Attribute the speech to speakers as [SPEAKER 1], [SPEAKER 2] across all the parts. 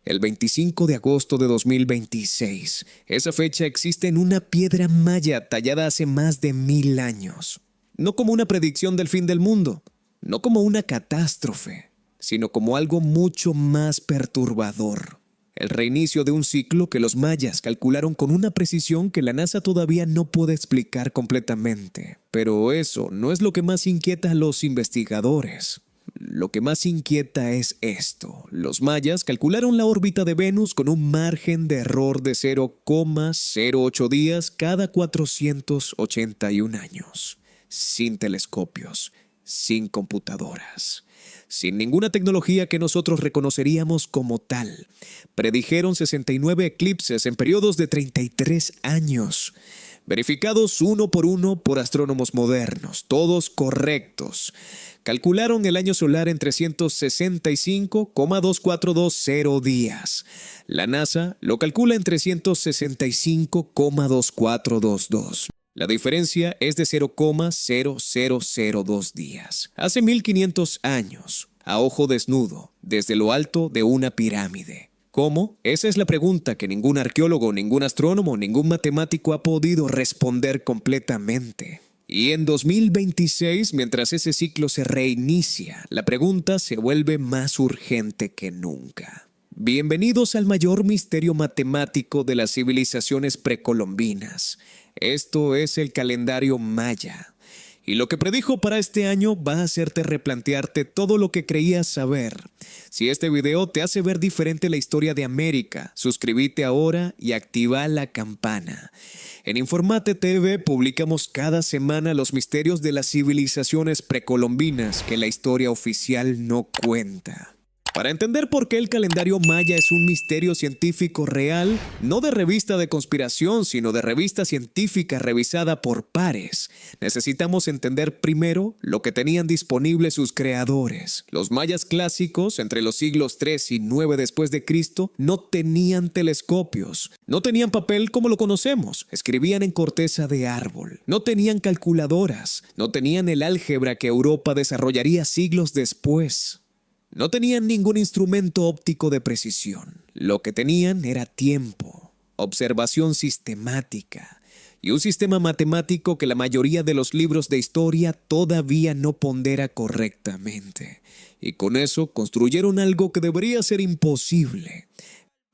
[SPEAKER 1] el 25 de agosto de 2026. Esa fecha existe en una piedra maya tallada hace más de 1000 años. No como una predicción del fin del mundo, no como una catástrofe, sino como algo mucho más perturbador. El reinicio de un ciclo que los mayas calcularon con una precisión que la NASA todavía no puede explicar completamente. Pero eso no es lo que más inquieta a los investigadores. Lo que más inquieta es esto. Los mayas calcularon la órbita de Venus con un margen de error de 0,08 días cada 481 años. Sin telescopios, sin computadoras, sin ninguna tecnología que nosotros reconoceríamos como tal. Predijeron 69 eclipses en periodos de 33 años, verificados uno por astrónomos modernos, todos correctos. Calcularon el año solar en 365,2420 días. La NASA lo calcula en 365,2422. La diferencia es de 0,0002 días. Hace 1500 años, a ojo desnudo, desde lo alto de una pirámide. ¿Cómo? Esa es la pregunta que ningún arqueólogo, ningún astrónomo, ningún matemático ha podido responder completamente. Y en 2026, mientras ese ciclo se reinicia, la pregunta se vuelve más urgente que nunca. Bienvenidos al mayor misterio matemático de las civilizaciones precolombinas. Esto es el calendario maya. Y lo que predijo para este año va a hacerte replantearte todo lo que creías saber. Si este video te hace ver diferente la historia de América, suscríbete ahora y activa la campana. En Informate TV publicamos cada semana los misterios de las civilizaciones precolombinas que la historia oficial no cuenta. Para entender por qué el calendario maya es un misterio científico real, no de revista de conspiración, sino de revista científica revisada por pares, necesitamos entender primero lo que tenían disponible sus creadores. Los mayas clásicos, entre los siglos 3 y 9 después de Cristo, no tenían telescopios, no tenían papel como lo conocemos, escribían en corteza de árbol, no tenían calculadoras, no tenían el álgebra que Europa desarrollaría siglos después. No tenían ningún instrumento óptico de precisión. Lo que tenían era tiempo, observación sistemática y un sistema matemático que la mayoría de los libros de historia todavía no pondera correctamente. Y con eso construyeron algo que debería ser imposible.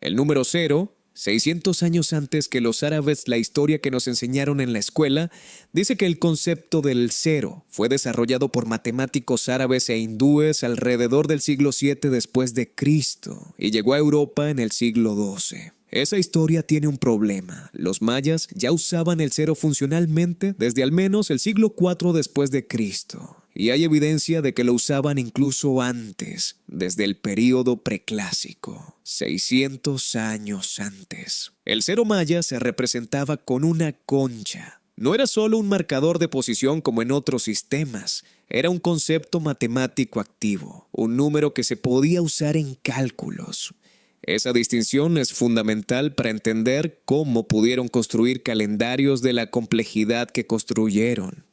[SPEAKER 1] El número 0, 600 años antes que los árabes, la historia que nos enseñaron en la escuela, dice que el concepto del cero fue desarrollado por matemáticos árabes e hindúes alrededor del siglo 7 después de Cristo y llegó a Europa en el siglo 12. Esa historia tiene un problema. Los mayas ya usaban el cero funcionalmente desde al menos el siglo 4 después de Cristo. Y hay evidencia de que lo usaban incluso antes, desde el período preclásico, 600 años antes. El cero maya se representaba con una concha. No era solo un marcador de posición como en otros sistemas, era un concepto matemático activo, un número que se podía usar en cálculos. Esa distinción es fundamental para entender cómo pudieron construir calendarios de la complejidad que construyeron.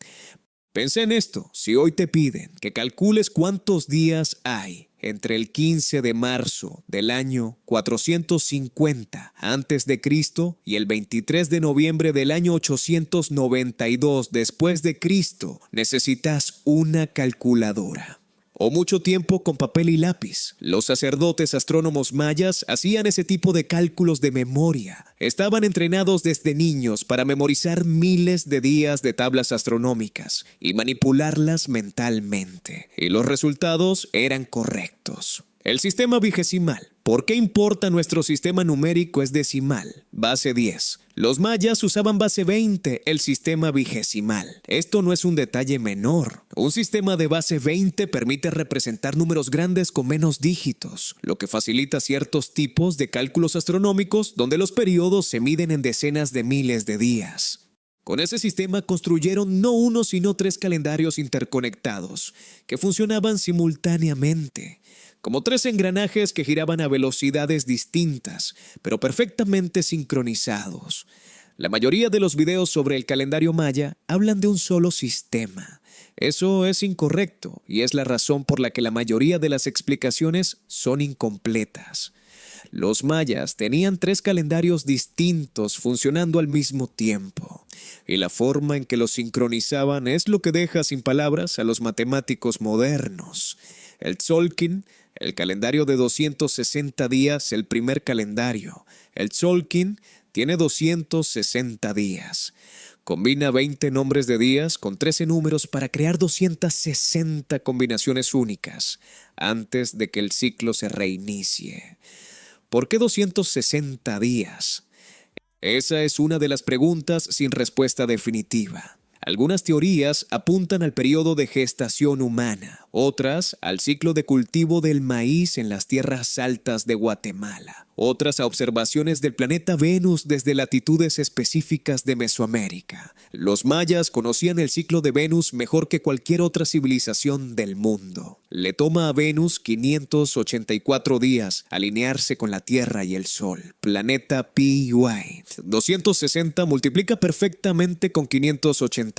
[SPEAKER 1] Pensé en esto, si hoy te piden que calcules cuántos días hay entre el 15 de marzo del año 450 a.C. y el 23 de noviembre del año 892 después de Cristo, necesitas una calculadora. O mucho tiempo con papel y lápiz. Los sacerdotes astrónomos mayas hacían ese tipo de cálculos de memoria. Estaban entrenados desde niños para memorizar miles de días de tablas astronómicas y manipularlas mentalmente. Y los resultados eran correctos. El sistema vigesimal. ¿Por qué importa nuestro sistema numérico es decimal? Base 10. Los mayas usaban base 20, el sistema vigesimal. Esto no es un detalle menor. Un sistema de base 20 permite representar números grandes con menos dígitos, lo que facilita ciertos tipos de cálculos astronómicos donde los periodos se miden en decenas de miles de días. Con ese sistema construyeron no uno sino 3 calendarios interconectados que funcionaban simultáneamente, como 3 engranajes que giraban a velocidades distintas, pero perfectamente sincronizados. La mayoría de los videos sobre el calendario maya hablan de un solo sistema. Eso es incorrecto y es la razón por la que la mayoría de las explicaciones son incompletas. Los mayas tenían 3 calendarios distintos funcionando al mismo tiempo, y la forma en que los sincronizaban es lo que deja sin palabras a los matemáticos modernos. El Tzolk'in, el calendario de 260 días, el primer calendario. El Tzolk'in tiene 260 días. Combina 20 nombres de días con 13 números para crear 260 combinaciones únicas antes de que el ciclo se reinicie. ¿Por qué 260 días? Esa es una de las preguntas sin respuesta definitiva. Algunas teorías apuntan al periodo de gestación humana, otras al ciclo de cultivo del maíz en las tierras altas de Guatemala, otras a observaciones del planeta Venus desde latitudes específicas de Mesoamérica. Los mayas conocían el ciclo de Venus mejor que cualquier otra civilización del mundo. Le toma a Venus 584 días alinearse con la Tierra y el Sol. Planeta PY. 260 multiplica perfectamente con 584.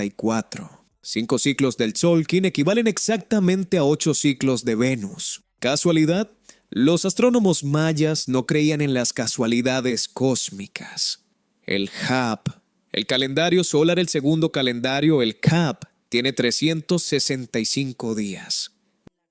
[SPEAKER 1] 5 ciclos del Tzolk'in equivalen exactamente a 8 ciclos de Venus. ¿Casualidad? Los astrónomos mayas no creían en las casualidades cósmicas. El HAP, el calendario solar, el segundo calendario, el CAP, tiene 365 días.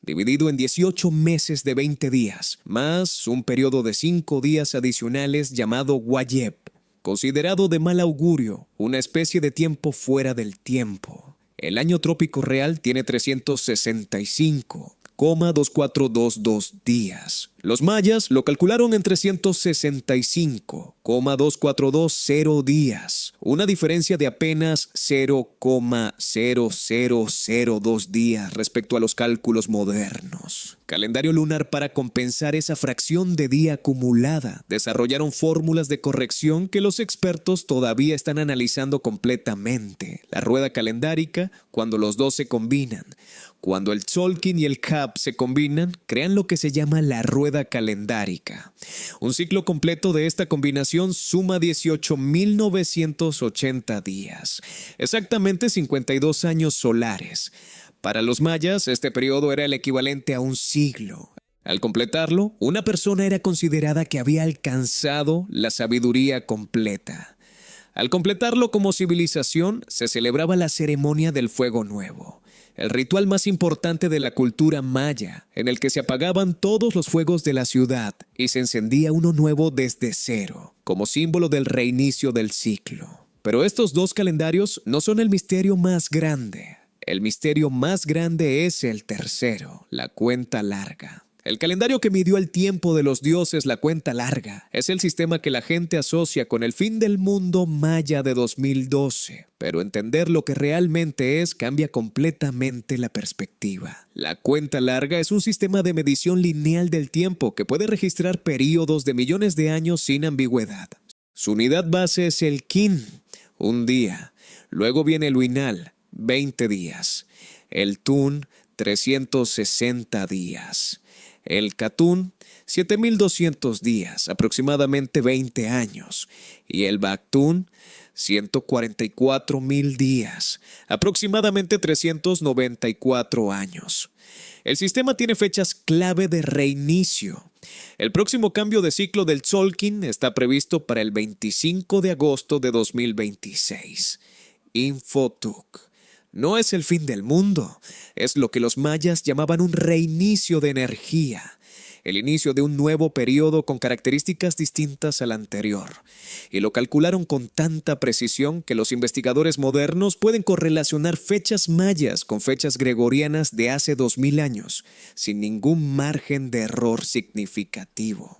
[SPEAKER 1] Dividido en 18 meses de 20 días, más un periodo de 5 días adicionales llamado Wayeb, considerado de mal augurio, una especie de tiempo fuera del tiempo. El año trópico real tiene 365,2422 días. Los mayas lo calcularon en 365,2420 días, una diferencia de apenas 0,0002 días respecto a los cálculos modernos. Calendario lunar para compensar esa fracción de día acumulada. Desarrollaron fórmulas de corrección que los expertos todavía están analizando completamente. La rueda calendárica, cuando los dos se combinan. Cuando el Tzolk'in y el CAP se combinan, crean lo que se llama la rueda calendárica. Un ciclo completo de esta combinación suma 18.980 días, exactamente 52 años solares. Para los mayas, este periodo era el equivalente a un siglo. Al completarlo, una persona era considerada que había alcanzado la sabiduría completa. Al completarlo como civilización, se celebraba la ceremonia del fuego nuevo, el ritual más importante de la cultura maya, en el que se apagaban todos los fuegos de la ciudad y se encendía uno nuevo desde cero, como símbolo del reinicio del ciclo. Pero estos dos calendarios no son el misterio más grande. El misterio más grande es el tercero, la cuenta larga. El calendario que midió el tiempo de los dioses, la cuenta larga, es el sistema que la gente asocia con el fin del mundo maya de 2012. Pero entender lo que realmente es cambia completamente la perspectiva. La cuenta larga es un sistema de medición lineal del tiempo que puede registrar períodos de millones de años sin ambigüedad. Su unidad base es el kin, un día. Luego viene el uinal, 20 días. El tun, 360 días. El Catún, 7.200 días, aproximadamente 20 años. Y el Bactún, 144.000 días, aproximadamente 394 años. El sistema tiene fechas clave de reinicio. El próximo cambio de ciclo del Tzolk'in está previsto para el 25 de agosto de 2026. Infotuk. No es el fin del mundo, es lo que los mayas llamaban un reinicio de energía, el inicio de un nuevo periodo con características distintas al anterior, y lo calcularon con tanta precisión que los investigadores modernos pueden correlacionar fechas mayas con fechas gregorianas de hace 2000 años, sin ningún margen de error significativo.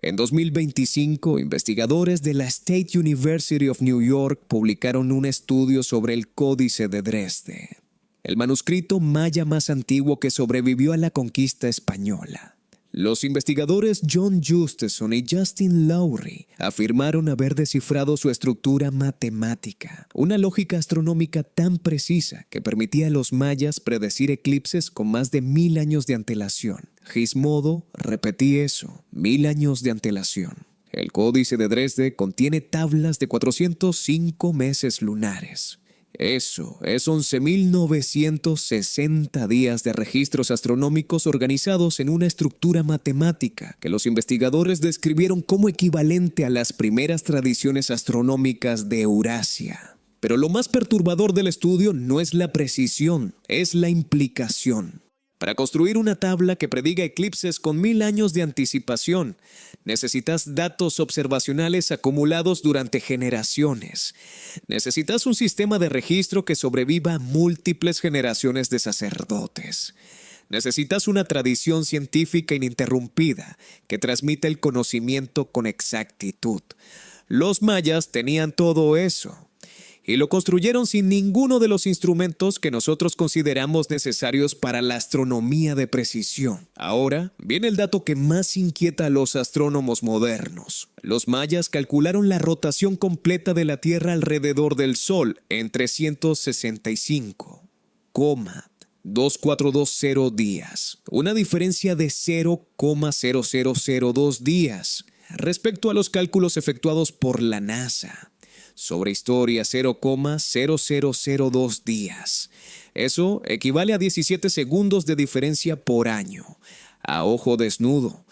[SPEAKER 1] En 2025, investigadores de la State University of New York publicaron un estudio sobre el Códice de Dresde, el manuscrito maya más antiguo que sobrevivió a la conquista española. Los investigadores John Justeson y Justin Lowry afirmaron haber descifrado su estructura matemática, una lógica astronómica tan precisa que permitía a los mayas predecir eclipses con más de 1000 años de antelación. Gizmodo repetí eso, 1000 años de antelación. El Códice de Dresde contiene tablas de 405 meses lunares. Eso es 11.960 días de registros astronómicos organizados en una estructura matemática que los investigadores describieron como equivalente a las primeras tradiciones astronómicas de Eurasia. Pero lo más perturbador del estudio no es la precisión, es la implicación. Para construir una tabla que prediga eclipses con 1000 años de anticipación, necesitas datos observacionales acumulados durante generaciones. Necesitas un sistema de registro que sobreviva a múltiples generaciones de sacerdotes. Necesitas una tradición científica ininterrumpida que transmita el conocimiento con exactitud. Los mayas tenían todo eso. Y lo construyeron sin ninguno de los instrumentos que nosotros consideramos necesarios para la astronomía de precisión. Ahora viene el dato que más inquieta a los astrónomos modernos. Los mayas calcularon la rotación completa de la Tierra alrededor del Sol en 365,2420 días, una diferencia de 0,0002 días respecto a los cálculos efectuados por la NASA. Sobre historia 0,0002 días. Eso equivale a 17 segundos de diferencia por año, a ojo desnudo,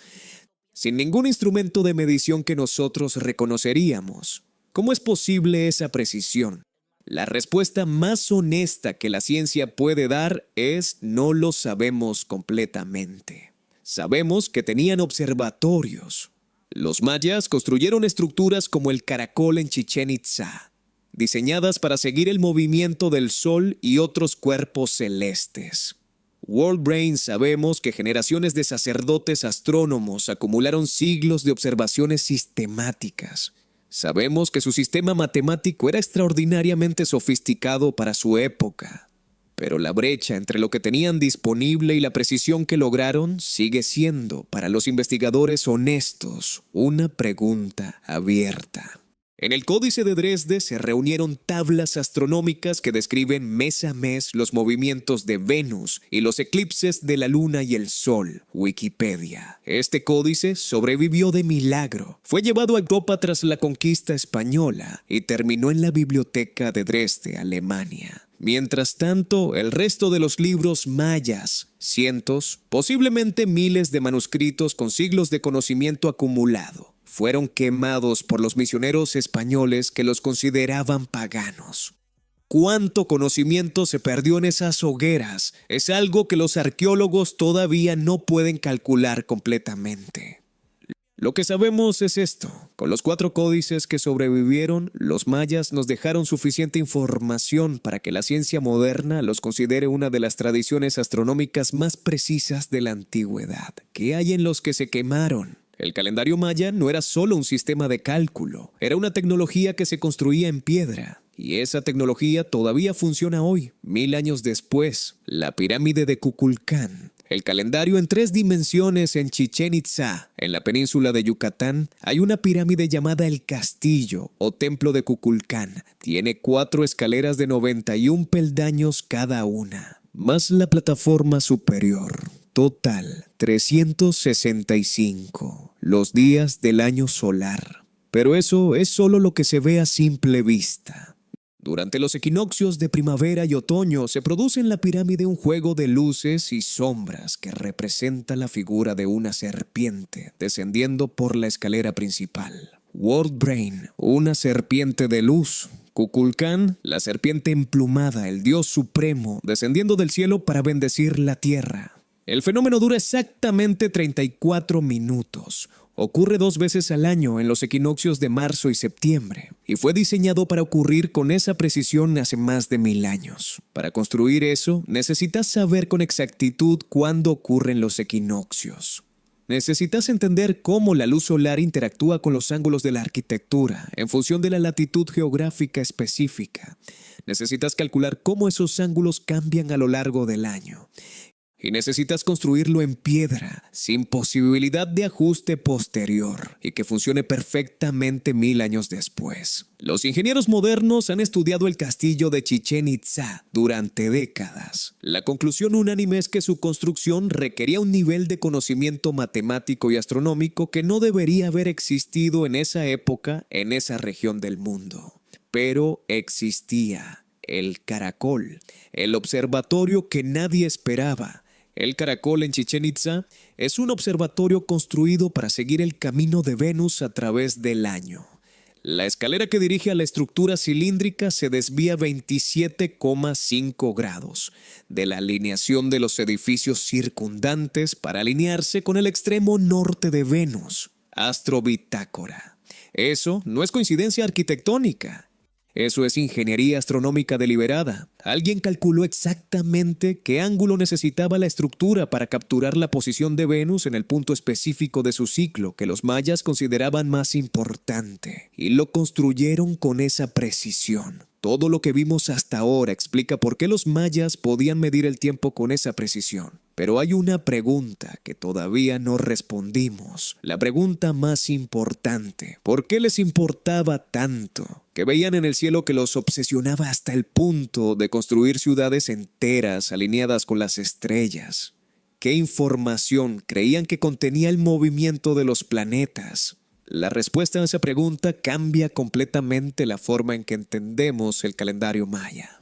[SPEAKER 1] sin ningún instrumento de medición que nosotros reconoceríamos. ¿Cómo es posible esa precisión? La respuesta más honesta que la ciencia puede dar es no lo sabemos completamente. Sabemos que tenían observatorios. Los mayas construyeron estructuras como el caracol en Chichén Itzá, diseñadas para seguir el movimiento del Sol y otros cuerpos celestes. World Brain sabemos que generaciones de sacerdotes astrónomos acumularon siglos de observaciones sistemáticas. Sabemos que su sistema matemático era extraordinariamente sofisticado para su época. Pero la brecha entre lo que tenían disponible y la precisión que lograron sigue siendo, para los investigadores honestos, una pregunta abierta. En el Códice de Dresde se reunieron tablas astronómicas que describen mes a mes los movimientos de Venus y los eclipses de la Luna y el Sol. Wikipedia. Este códice sobrevivió de milagro. Fue llevado a Europa tras la conquista española y terminó en la biblioteca de Dresde, Alemania. Mientras tanto, el resto de los libros mayas, cientos, posiblemente miles de manuscritos con siglos de conocimiento acumulado, fueron quemados por los misioneros españoles que los consideraban paganos. ¿Cuánto conocimiento se perdió en esas hogueras? Es algo que los arqueólogos todavía no pueden calcular completamente. Lo que sabemos es esto. Con los 4 códices que sobrevivieron, los mayas nos dejaron suficiente información para que la ciencia moderna los considere una de las tradiciones astronómicas más precisas de la antigüedad. ¿Qué hay en los que se quemaron? El calendario maya no era solo un sistema de cálculo, era una tecnología que se construía en piedra. Y esa tecnología todavía funciona hoy, 1000 años después. La pirámide de Kukulcán. El calendario en 3 dimensiones en Chichén Itzá, en la península de Yucatán, hay una pirámide llamada el Castillo o Templo de Kukulcán. Tiene 4 escaleras de 91 peldaños cada una, más la plataforma superior. Total, 365, los días del año solar. Pero eso es solo lo que se ve a simple vista. Durante los equinoccios de primavera y otoño se produce en la pirámide un juego de luces y sombras que representa la figura de una serpiente descendiendo por la escalera principal. World Brain, una serpiente de luz. Kukulcán, la serpiente emplumada, el dios supremo, descendiendo del cielo para bendecir la tierra. El fenómeno dura exactamente 34 minutos. Ocurre 2 veces al año en los equinoccios de marzo y septiembre, y fue diseñado para ocurrir con esa precisión hace más de 1000 años. Para construir eso, necesitas saber con exactitud cuándo ocurren los equinoccios. Necesitas entender cómo la luz solar interactúa con los ángulos de la arquitectura en función de la latitud geográfica específica. Necesitas calcular cómo esos ángulos cambian a lo largo del año. Y necesitas construirlo en piedra, sin posibilidad de ajuste posterior, y que funcione perfectamente 1000 años después. Los ingenieros modernos han estudiado el castillo de Chichén Itzá durante décadas. La conclusión unánime es que su construcción requería un nivel de conocimiento matemático y astronómico que no debería haber existido en esa época en esa región del mundo. Pero existía. el Caracol, el observatorio que nadie esperaba. El Caracol en Chichén Itzá es un observatorio construido para seguir el camino de Venus a través del año. La escalera que dirige a la estructura cilíndrica se desvía 27,5 grados de la alineación de los edificios circundantes para alinearse con el extremo norte de Venus, Astrobitácora. Eso no es coincidencia arquitectónica. Eso es ingeniería astronómica deliberada. Alguien calculó exactamente qué ángulo necesitaba la estructura para capturar la posición de Venus en el punto específico de su ciclo que los mayas consideraban más importante, y lo construyeron con esa precisión. Todo lo que vimos hasta ahora explica por qué los mayas podían medir el tiempo con esa precisión. Pero hay una pregunta que todavía no respondimos. La pregunta más importante. ¿Por qué les importaba tanto? Que veían en el cielo que los obsesionaba hasta el punto de construir ciudades enteras alineadas con las estrellas. ¿Qué información creían que contenía el movimiento de los planetas? La respuesta a esa pregunta cambia completamente la forma en que entendemos el calendario maya.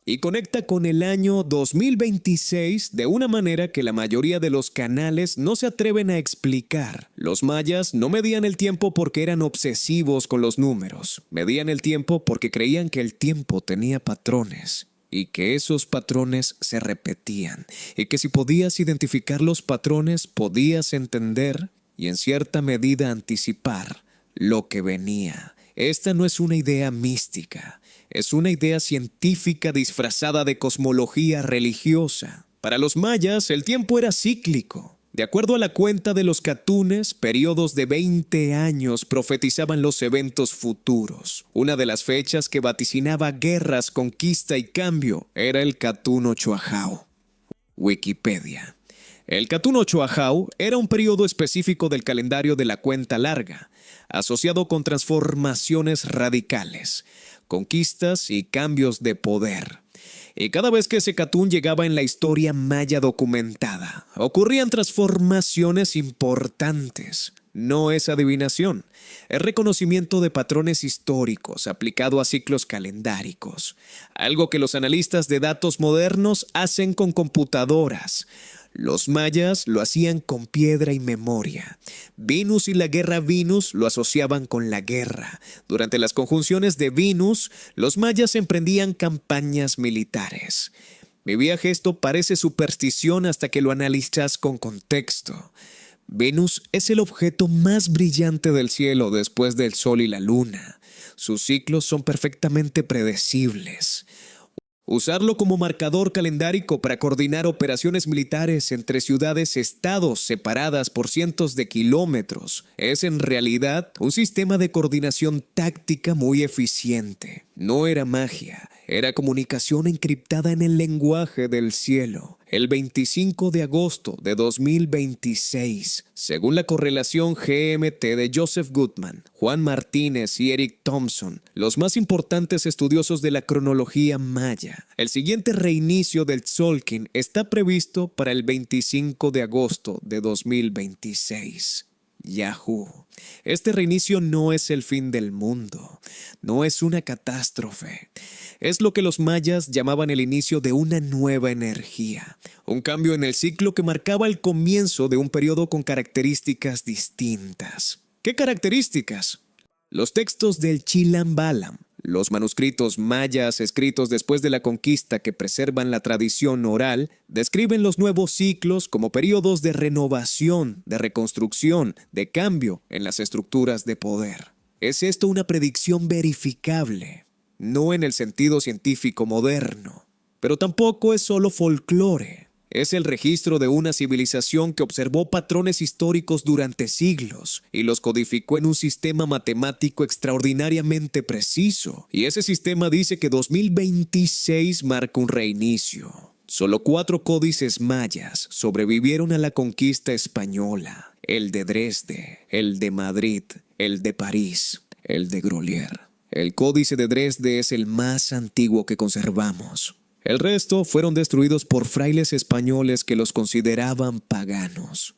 [SPEAKER 1] Y conecta con el año 2026 de una manera que la mayoría de los canales no se atreven a explicar. Los mayas no medían el tiempo porque eran obsesivos con los números. Medían el tiempo porque creían que el tiempo tenía patrones y que esos patrones se repetían, y que si podías identificar los patrones podías entender y en cierta medida anticipar lo que venía. Esta no es una idea mística, es una idea científica disfrazada de cosmología religiosa. Para los mayas, el tiempo era cíclico. De acuerdo a la cuenta de los catunes, periodos de 20 años profetizaban los eventos futuros. Una de las fechas que vaticinaba guerras, conquista y cambio era el Catún Ochoajao. Wikipedia. El Catún Ochoajao era un periodo específico del calendario de la cuenta larga, asociado con transformaciones radicales, conquistas y cambios de poder. Y cada vez que ese Catún llegaba en la historia maya documentada, ocurrían transformaciones importantes. No es adivinación, es reconocimiento de patrones históricos aplicado a ciclos calendáricos, algo que los analistas de datos modernos hacen con computadoras. Los mayas lo hacían con piedra y memoria. Venus y la guerra Venus lo asociaban con la guerra. Durante las conjunciones de Venus, los mayas emprendían campañas militares. Mi viaje esto parece superstición hasta que lo analizas con contexto. Venus es el objeto más brillante del cielo después del Sol y la Luna. Sus ciclos son perfectamente predecibles. Usarlo como marcador calendárico para coordinar operaciones militares entre ciudades-estados separadas por cientos de kilómetros es en realidad un sistema de coordinación táctica muy eficiente. No era magia, era comunicación encriptada en el lenguaje del cielo. El 25 de agosto de 2026, según la correlación GMT de Joseph Goodman, Juan Martínez y Eric Thompson, los más importantes estudiosos de la cronología maya, el siguiente reinicio del Tzolk'in está previsto para el 25 de agosto de 2026. Yahoo. Este reinicio no es el fin del mundo, no es una catástrofe. Es lo que los mayas llamaban el inicio de una nueva energía, un cambio en el ciclo que marcaba el comienzo de un periodo con características distintas. ¿Qué características? Los textos del Chilam Balam, los manuscritos mayas escritos después de la conquista que preservan la tradición oral, describen los nuevos ciclos como periodos de renovación, de reconstrucción, de cambio en las estructuras de poder. ¿Es esto una predicción verificable? No en el sentido científico moderno, pero tampoco es solo folclore. Es el registro de una civilización que observó patrones históricos durante siglos y los codificó en un sistema matemático extraordinariamente preciso. Y ese sistema dice que 2026 marca un reinicio. Solo 4 códices mayas sobrevivieron a la conquista española: el de Dresde, el de Madrid, el de París, el de Grolier. El códice de Dresde es el más antiguo que conservamos. El resto fueron destruidos por frailes españoles que los consideraban paganos.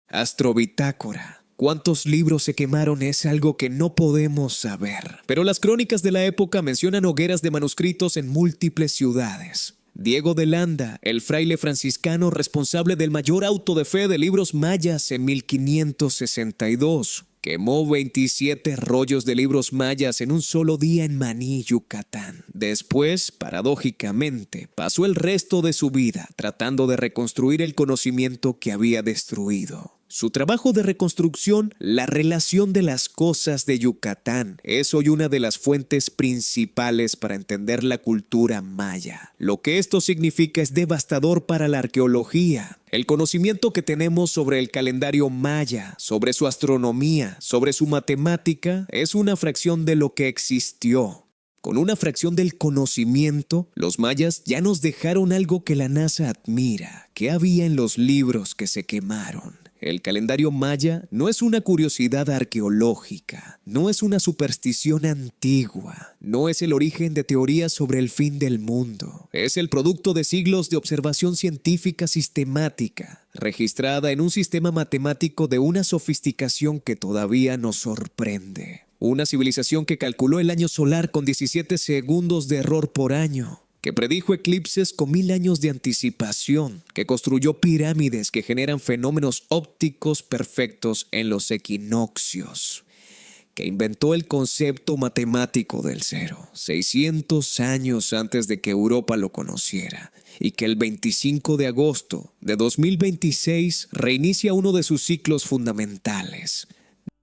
[SPEAKER 1] Astrobitácora ¿Cuántos libros se quemaron? Es algo que no podemos saber. Pero las crónicas de la época mencionan hogueras de manuscritos en múltiples ciudades. Diego de Landa, el fraile franciscano responsable del mayor auto de fe de libros mayas en 1562, quemó 27 rollos de libros mayas en un solo día en Maní, Yucatán. Después, paradójicamente, pasó el resto de su vida tratando de reconstruir el conocimiento que había destruido. Su trabajo de reconstrucción, la relación de las cosas de Yucatán, es hoy una de las fuentes principales para entender la cultura maya. Lo que esto significa es devastador para la arqueología. El conocimiento que tenemos sobre el calendario maya, sobre su astronomía, sobre su matemática, es una fracción de lo que existió. Con una fracción del conocimiento, los mayas ya nos dejaron algo que la NASA admira, que había en los libros que se quemaron. El calendario maya no es una curiosidad arqueológica, no es una superstición antigua, no es el origen de teorías sobre el fin del mundo. Es el producto de siglos de observación científica sistemática, registrada en un sistema matemático de una sofisticación que todavía nos sorprende. Una civilización que calculó el año solar con 17 segundos de error por año, que predijo eclipses con 1000 años de anticipación, que construyó pirámides que generan fenómenos ópticos perfectos en los equinoccios, que inventó el concepto matemático del cero, 600 años antes de que Europa lo conociera, y que el 25 de agosto de 2026 reinicia uno de sus ciclos fundamentales.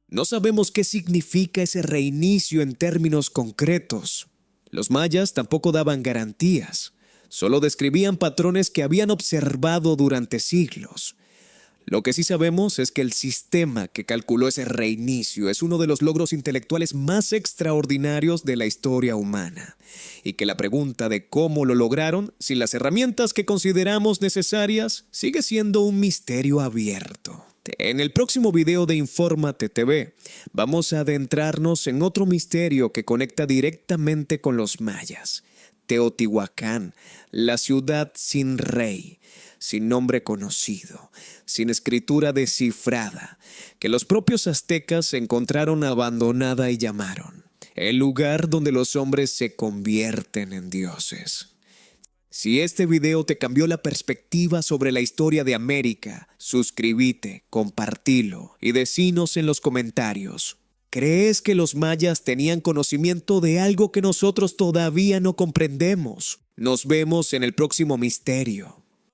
[SPEAKER 1] No sabemos qué significa ese reinicio en términos concretos. Los mayas tampoco daban garantías, solo describían patrones que habían observado durante siglos. Lo que sí sabemos es que el sistema que calculó ese reinicio es uno de los logros intelectuales más extraordinarios de la historia humana, y que la pregunta de cómo lo lograron, sin las herramientas que consideramos necesarias, sigue siendo un misterio abierto. En el próximo video de Infórmate TV, vamos a adentrarnos en otro misterio que conecta directamente con los mayas. Teotihuacán, la ciudad sin rey, sin nombre conocido, sin escritura descifrada, que los propios aztecas encontraron abandonada y llamaron el lugar donde los hombres se convierten en dioses. Si este video te cambió la perspectiva sobre la historia de América, suscríbete, compartilo y decinos en los comentarios. ¿Crees que los mayas tenían conocimiento de algo que nosotros todavía no comprendemos? Nos vemos en el próximo misterio.